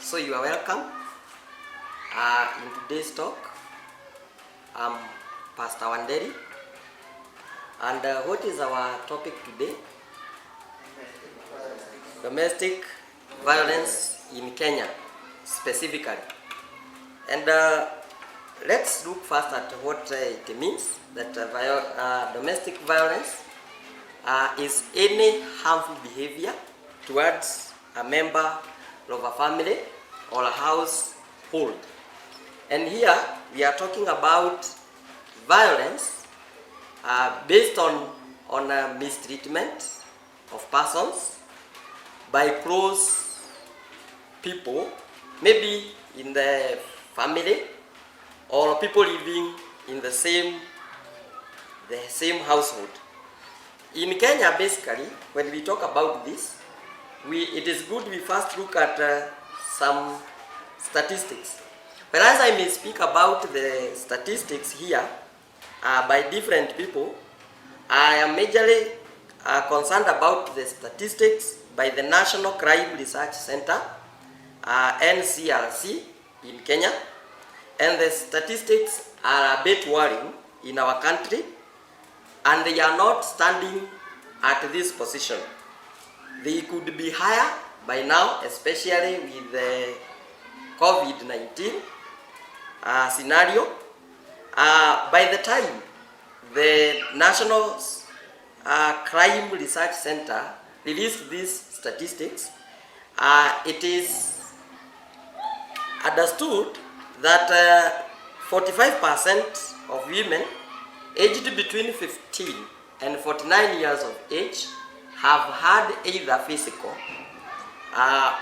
So you are welcome in today's talk. I'm Pastor Wanderi, and what is our topic today? Domestic violence in Kenya specifically. And let's look first at what it means, that domestic violence is any harmful behavior towards a member of a family or a household. And here we are talking about violence based on mistreatment of persons by close people, maybe in the family or people living in the same household. In Kenya, basically, when we talk about this, it is good we first look at some statistics. Whereas I may speak about the statistics here by different people, I am majorly concerned about the statistics by the National Crime Research Center, NCRC, in Kenya. And the statistics are a bit worrying in our country, and they are not standing at this position. They could be higher by now, especially with the COVID-19 scenario. By the time the National Crime Research Center released these statistics, it is understood that 45% of women aged between 15 and 49 years of age have had either physical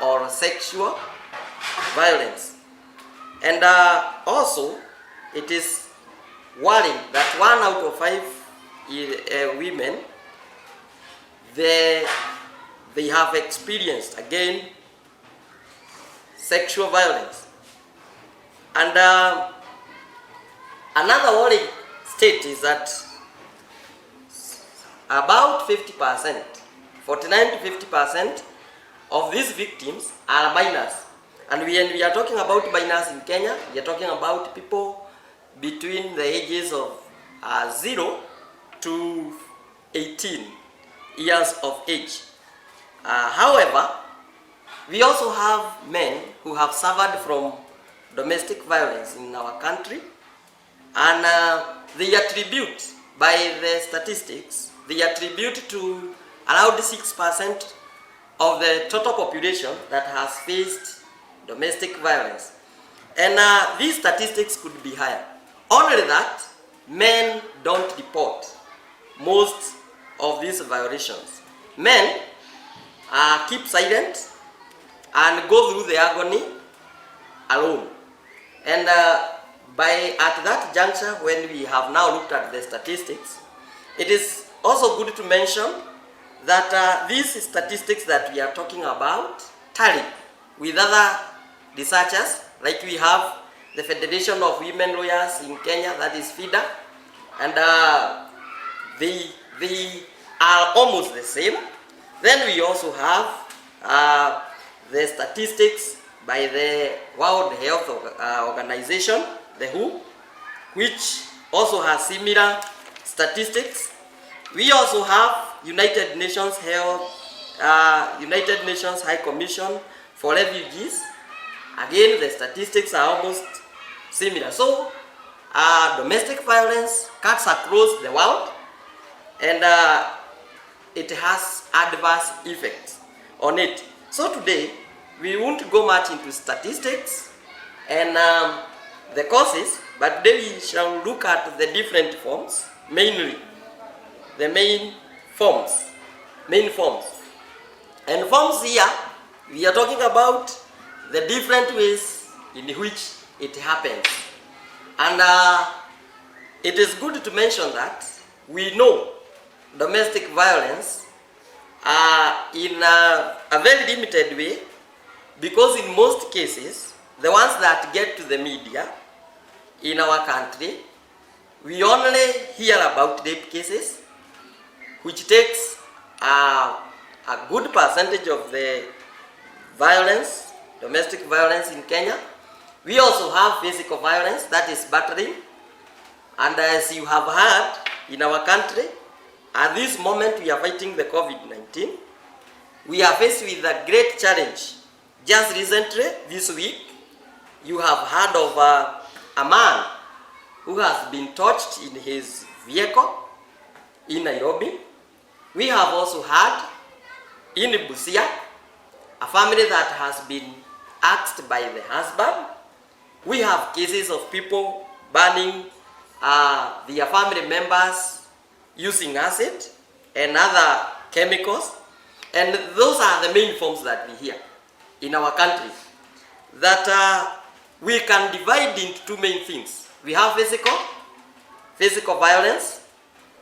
or sexual violence. And also, it is worrying that 1 out of 5 women, they have experienced, again, sexual violence. And another worrying state is that about 50%, 49 to 50% of these victims are minors. And when we are talking about minors in Kenya, we are talking about people between the ages of 0 to 18 years of age. However, we also have men who have suffered from domestic violence in our country, and they attribute, by the statistics, they attribute to around 6% of the total population that has faced domestic violence. And these statistics could be higher. Only that men don't report most of these violations. Men keep silent and go through the agony alone. And at that juncture, when we have now looked at the statistics, it is also good to mention that these statistics that we are talking about tally with other researchers, like we have the Federation of Women Lawyers in Kenya, that is FIDA, and they are almost the same. Then we also have the statistics by the World Health Organization, the WHO, which also has similar statistics. We also have United Nations High Commission for Refugees. Again, the statistics are almost similar. So, domestic violence cuts across the world, and it has adverse effects on it. So today, we won't go much into statistics and the causes, but today we shall look at the different forms, mainly the main forms. And forms here, we are talking about the different ways in which it happens. And it is good to mention that we know domestic violence in a very limited way, because in most cases, the ones that get to the media in our country, we only hear about rape cases, which takes a good percentage of the violence, domestic violence in Kenya. We also have physical violence, that is battering. And as you have heard, in our country, at this moment we are fighting the COVID-19. We are faced with a great challenge. Just recently, this week, you have heard of a man who has been touched in his vehicle in Nairobi. We have also heard in Busia, a family that has been axed by the husband. We have cases of people burning their family members using acid and other chemicals. And those are the main forms that we hear in our country. That we can divide into two main things. We have physical violence,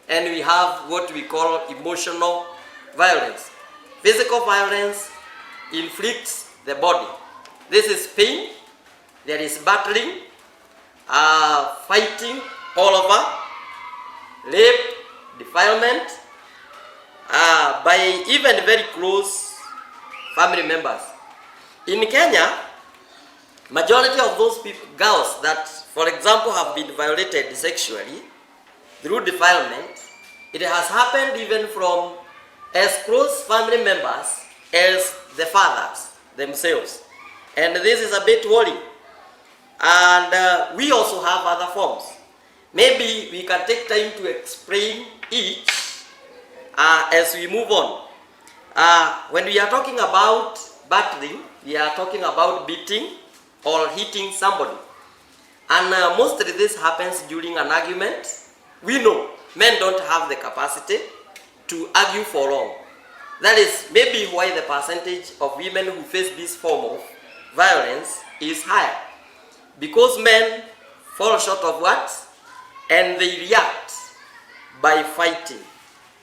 and we have what we call emotional violence. Physical violence inflicts the body. This is pain, there is battering, fighting all over, rape, defilement, by even very close family members. In Kenya, majority of those people, girls that, for example, have been violated sexually through defilement, it has happened even from as close family members as the fathers themselves. And this is a bit worrying. And we also have other forms. Maybe we can take time to explain each as we move on. When we are talking about battering, we are talking about beating or hitting somebody. And mostly this happens during an argument. We know men don't have the capacity to argue for long. That is maybe why the percentage of women who face this form of violence is higher. Because men fall short of words and they react by fighting.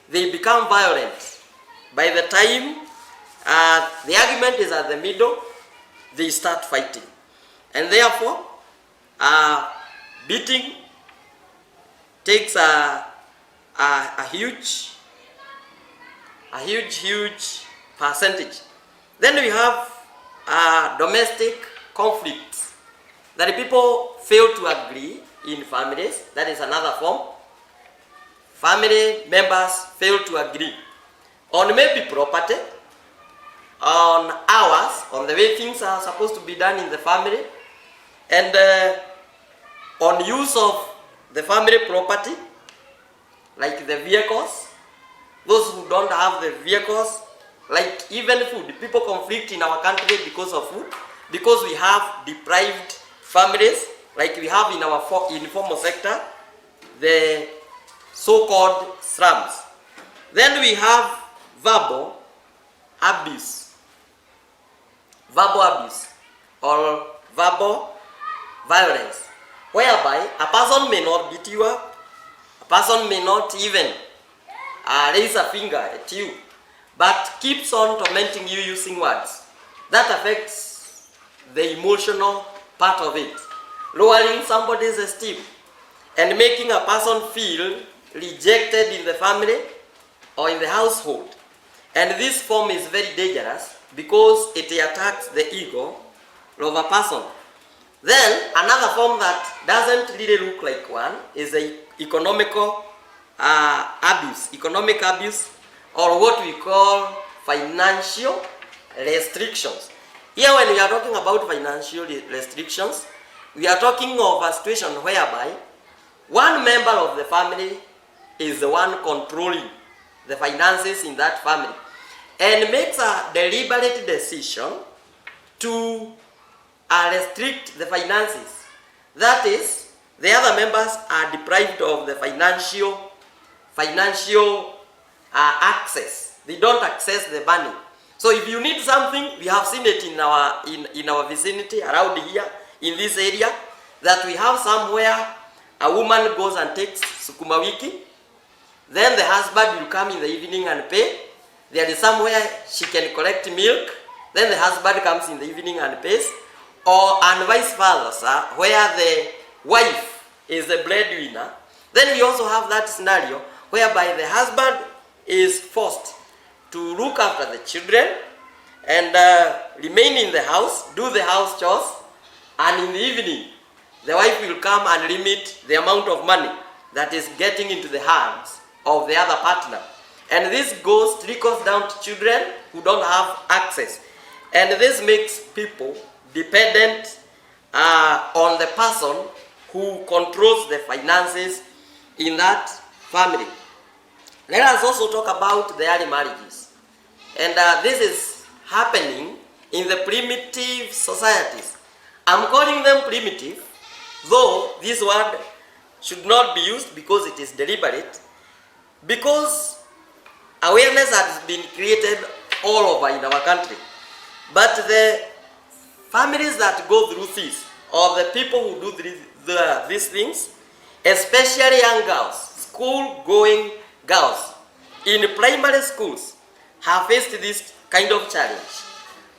They become violent. By the time the argument is at the middle, they start fighting. And therefore, beating takes a huge percentage. Then we have domestic conflicts, that people fail to agree in families. That is another form. Family members fail to agree on maybe property, on hours, on the way things are supposed to be done in the family, and on use of the family property, like the vehicles. Those who don't have the vehicles, like even food. People conflict in our country because of food, because we have deprived families, like we have in our informal sector, the so-called slums. Then we have verbal abuse or verbal violence, whereby a person may not beat you up, a person may not even raise a finger at you, but keeps on tormenting you using words. That affects the emotional part of it, lowering somebody's esteem and making a person feel rejected in the family or in the household. And this form is very dangerous because it attacks the ego of a person. Then another form that doesn't really look like one is the economical economic abuse, or what we call financial restrictions. Here when we are talking about financial restrictions, we are talking of a situation whereby one member of the family is the one controlling the finances in that family and makes a deliberate decision to restrict the finances. That is, the other members are deprived of the financial access. They don't access the money. So if you need something, we have seen it in our vicinity around here, in this area, that we have somewhere a woman goes and takes sukuma wiki, then the husband will come in the evening and pay. There is somewhere she can collect milk, then the husband comes in the evening and pays, and vice versa, where the wife is the breadwinner. Then we also have that scenario whereby the husband is forced to look after the children and remain in the house, do the house chores, and in the evening, the wife will come and limit the amount of money that is getting into the hands of the other partner. And this trickles down to children who don't have access. And this makes people dependent on the person who controls the finances in that family. Let us also talk about the early marriages. And this is happening in the primitive societies. I'm calling them primitive, though this word should not be used because it is deliberate, because awareness has been created all over in our country. But the families that go through this, or the people who do these things, especially young girls, school-going girls in primary schools, have faced this kind of challenge.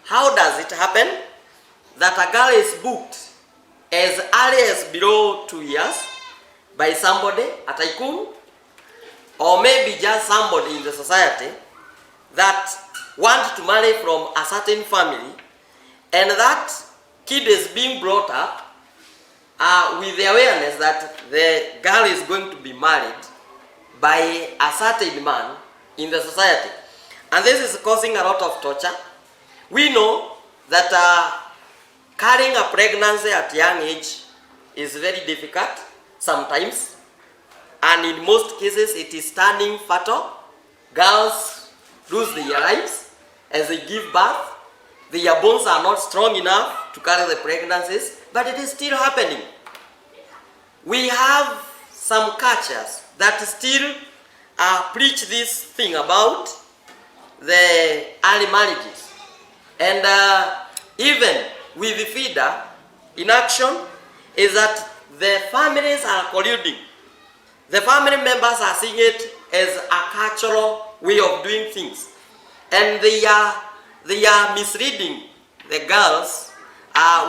How does it happen that a girl is booked as early as below 2 years by somebody, a tycoon, or maybe just somebody in the society that want to marry from a certain family, and that kid is being brought up with the awareness that the girl is going to be married by a certain man in the society. And this is causing a lot of torture. We know that carrying a pregnancy at a young age is very difficult sometimes, and in most cases it is turning fatal. Girls lose their lives as they give birth. Their bones are not strong enough to carry the pregnancies, but it is still happening. We have some cultures that still preach this thing about the early marriages. And even with the feeder in action is that the families are colluding. The family members are seeing it as a cultural way of doing things. And they are misreading the girls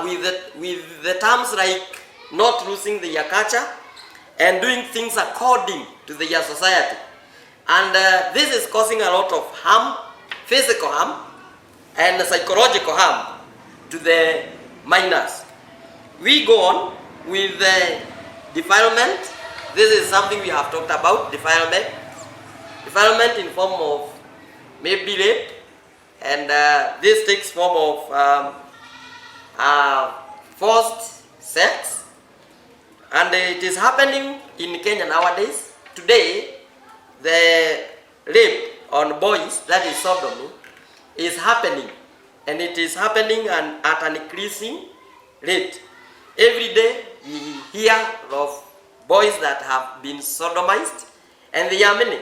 with the terms like not losing their culture and doing things according to their society. And this is causing a lot of harm, physical harm and psychological harm to the minors. We go on with the defilement. This is something we have talked about, defilement. Defilement in form of maybe rape, and this takes form of forced sex, and it is happening in Kenya nowadays. Today, the rape on boys, that is sodomy, is happening, and it is happening at an increasing rate. Every day we hear of boys that have been sodomized, and they are many,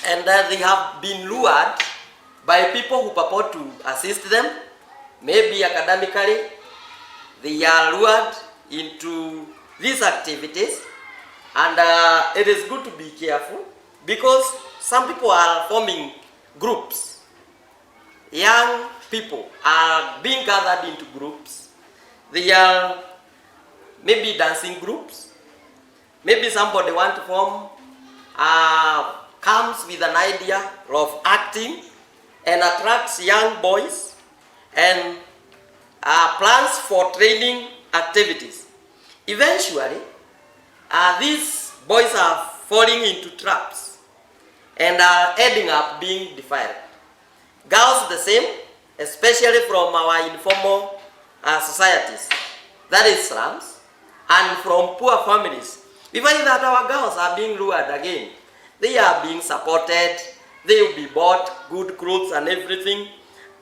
and they have been lured by people who purport to assist them, maybe academically. They are lured into these activities, and it is good to be careful, because some people are forming groups. Young people are being gathered into groups. They are maybe dancing groups. Maybe somebody want to form, comes with an idea of acting and attracts young boys and plans for training activities. Eventually, these boys are falling into traps and are ending up being defiled. Girls the same, especially from our informal societies, that is slums, and from poor families. We find that our girls are being lured again. They are being supported, they will be bought good clothes and everything,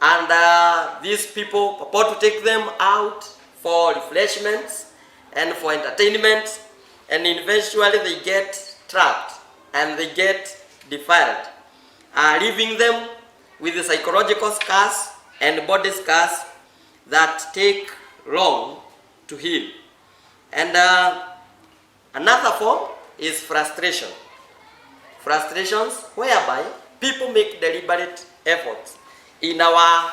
and these people purport to take them out for refreshments and for entertainment, and eventually they get trapped and they get defiled, leaving them with the psychological scars and body scars that take long to heal. And another form is frustration. Frustrations whereby people make deliberate efforts in our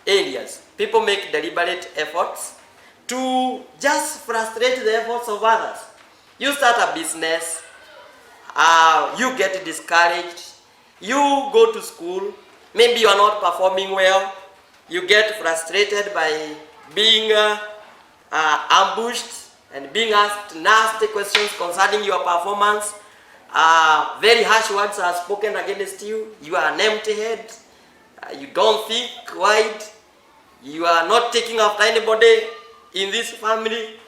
areas. People make deliberate efforts to just frustrate the efforts of others. You start a business, you get discouraged, you go to school, maybe you are not performing well, you get frustrated by being ambushed and being asked nasty questions concerning your performance. Very harsh words are spoken against you. You are an empty head. You don't think wide. You are not taking after anybody in this family.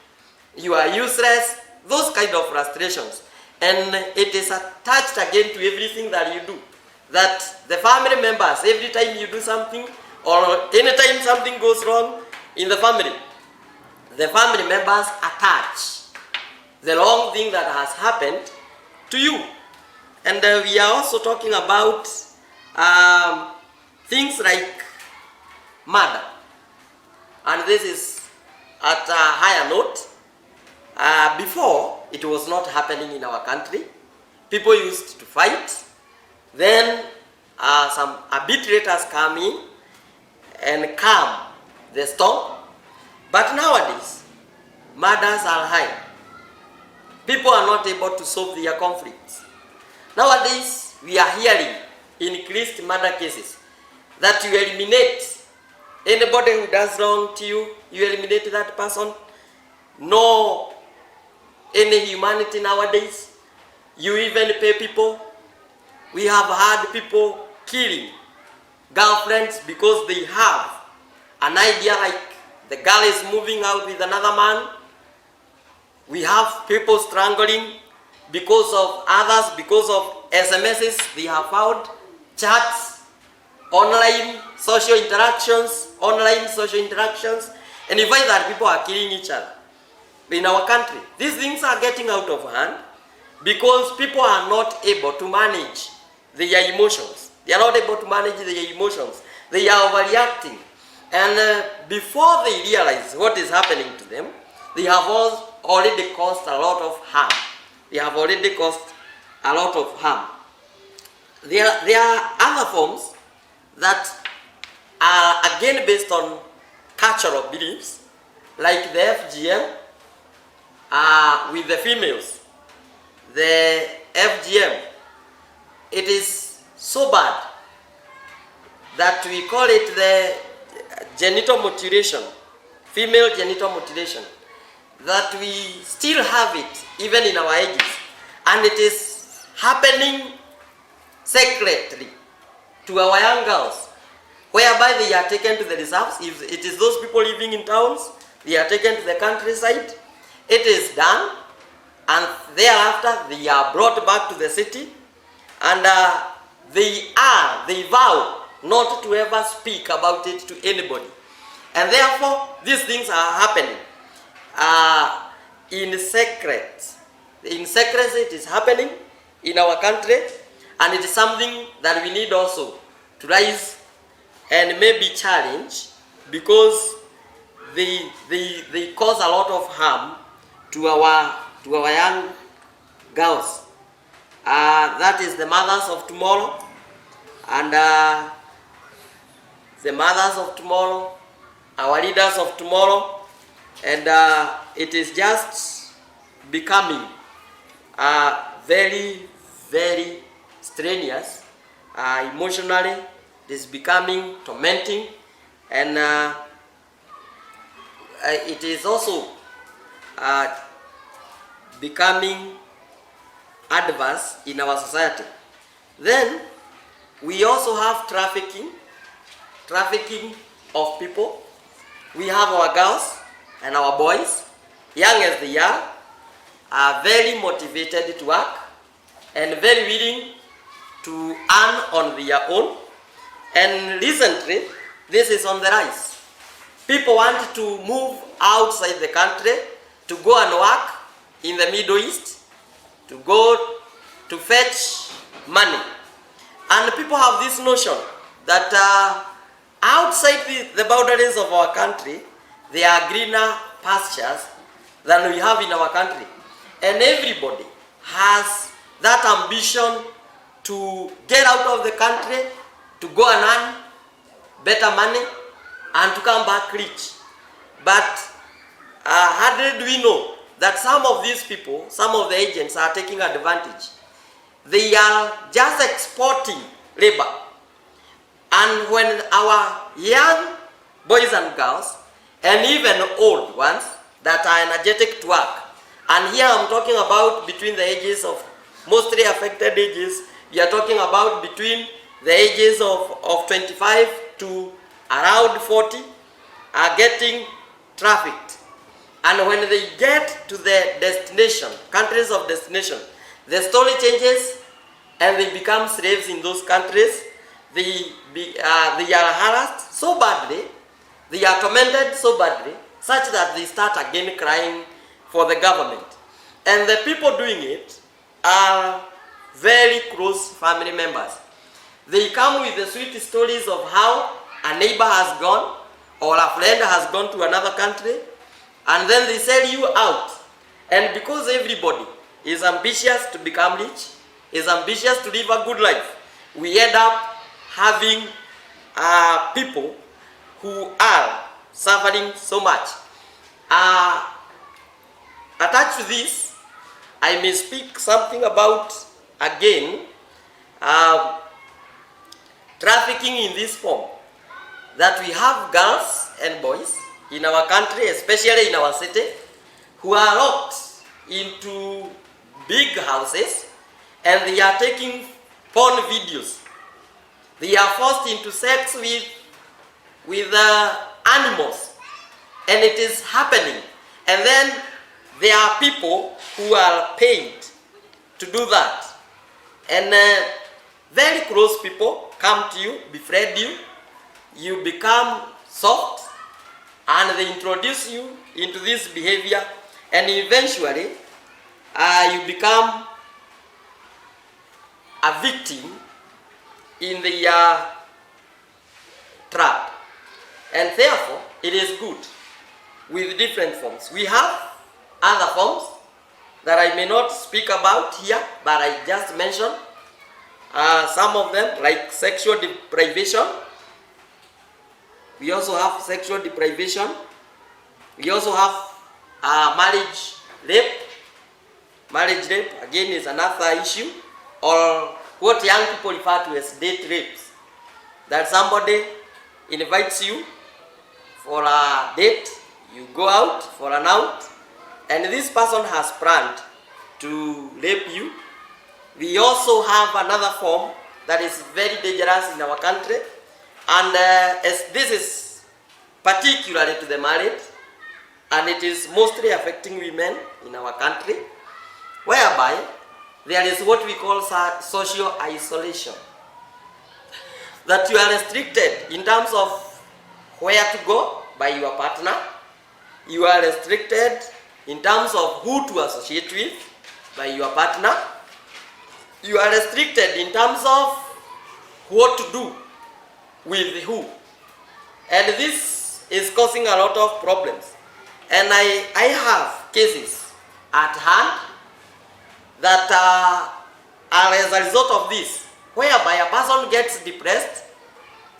You are useless. Those kind of frustrations. And it is attached again to everything that you do. That the family members, every time you do something, or anytime something goes wrong in the family members attach the wrong thing that has happened to you. And we are also talking about things like murder. And this is at a higher note. Before, it was not happening in our country. People used to fight. Then some arbitrators come in and calm the storm. But nowadays, murders are high. People are not able to solve their conflicts. Nowadays, we are hearing increased murder cases that you eliminate anybody who does wrong to you, you eliminate that person. No any humanity nowadays. You even pay people. We have had people killing girlfriends because they have an idea like the girl is moving out with another man. We have people strangling because of others, because of SMSs they have found, chats, online social interactions, and you find that people are killing each other in our country. These things are getting out of hand because people are not able to manage their emotions. They are not able to manage their emotions. They are overreacting. And before they realize what is happening to them, they have already caused a lot of harm. There are other forms that are again based on cultural beliefs, like the FGM with the females. The FGM, it is so bad that we call it the genital mutilation, female genital mutilation, that we still have it even in our ages, and it is happening secretly to our young girls, whereby they are taken to the reserves. If it is those people living in towns, they are taken to the countryside. It is done, and thereafter they are brought back to the city, and they vow not to ever speak about it to anybody. And therefore, these things are happening in secret. In secrecy, it is happening in our country, and it is something that we need also to rise and maybe challenge, because they cause a lot of harm to our young girls. That is the mothers of tomorrow, and the mothers of tomorrow, our leaders of tomorrow, and it is just becoming very, very strenuous emotionally. It is becoming tormenting, and it is also becoming adverse in our society. Then we also have trafficking of people. We have our girls and our boys, young as they are very motivated to work and very willing to earn on their own. And recently, this is on the rise. People want to move outside the country to go and work in the Middle East, to go to fetch money. And people have this notion that outside the boundaries of our country, there are greener pastures than we have in our country. And everybody has that ambition to get out of the country, to go and earn better money, and to come back rich. But how did we know that some of these people, some of the agents are taking advantage? They are just exporting labor. And when our young boys and girls, and even old ones that are energetic to work. And here I'm talking about between the ages of, mostly affected ages, we are talking about between the ages of 25 to around 40 are getting trafficked. And when they get to the destination, countries of destination, the story changes and they become slaves in those countries. They are harassed so badly, they are tormented so badly, such that they start again crying for the government. And the people doing it are very close family members. They come with the sweet stories of how a neighbor has gone or a friend has gone to another country, and then they sell you out. And because everybody is ambitious to become rich, is ambitious to live a good life, we end up having people who are suffering so much. Attached to this, I may speak something about, again, trafficking in this form. That we have girls and boys in our country, especially in our city, who are locked into big houses and they are taking porn videos. They are forced into sex with animals, and it is happening. And then there are people who are paid to do that. And very close people come to you, befriend you, you become soft, and they introduce you into this behavior, and eventually you become a victim in the trap. And therefore, it is good with different forms. We have other forms that I may not speak about here, but I just mentioned some of them, like sexual deprivation. We also have sexual deprivation. We also have marriage rape. Marriage rape, again, is another issue, or what young people refer to as date rapes. That somebody invites you for a date, you go out for an out, and this person has planned to rape you. We also have another form that is very dangerous in our country, and as this is particularly to the married, and it is mostly affecting women in our country, whereby there is what we call social isolation. That you are restricted in terms of where to go by your partner. You are restricted in terms of who to associate with by your partner. You are restricted in terms of what to do with who. And this is causing a lot of problems. And I have cases at hand that are as a result of this, whereby a person gets depressed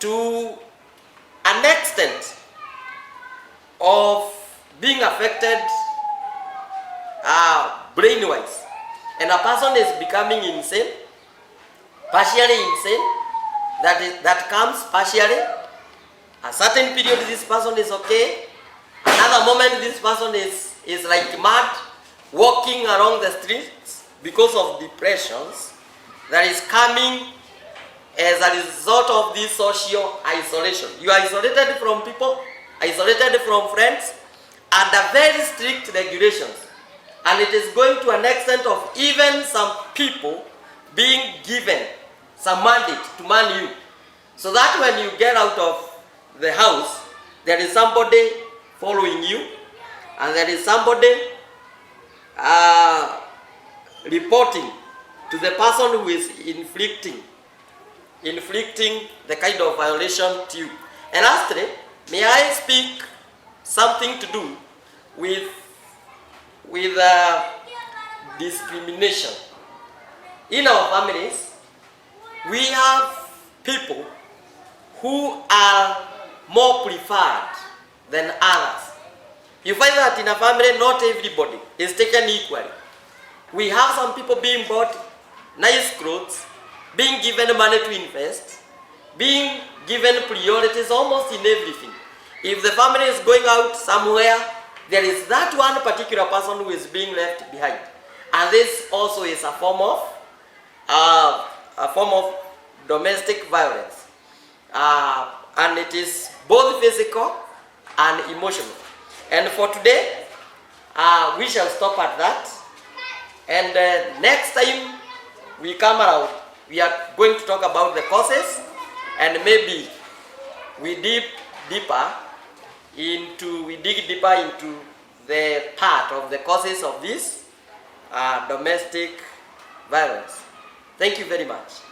to an extent of being affected brain-wise, and a person is becoming insane, partially insane. That comes partially. A certain period this person is okay, another moment this person is like mad, walking along the streets because of depressions that is coming as a result of this social isolation. You are isolated from people, isolated from friends, under very strict regulations. And it is going to an extent of even some people being given some mandate to man you. So that when you get out of the house, there is somebody following you, and there is somebody reporting to the person who is inflicting the kind of violation to you. And lastly, may I speak something to do with discrimination. In our families, we have people who are more preferred than others. You find that in a family, not everybody is taken equally. We have some people being bought nice clothes, being given money to invest, being given priorities almost in everything. If the family is going out somewhere, there is that one particular person who is being left behind, and this also is a form of domestic violence, and it is both physical and emotional. And for today, we shall stop at that, and next time we come around, we are going to talk about the causes, and maybe we dig deeper into the part of the causes of this domestic violence. Thank you very much.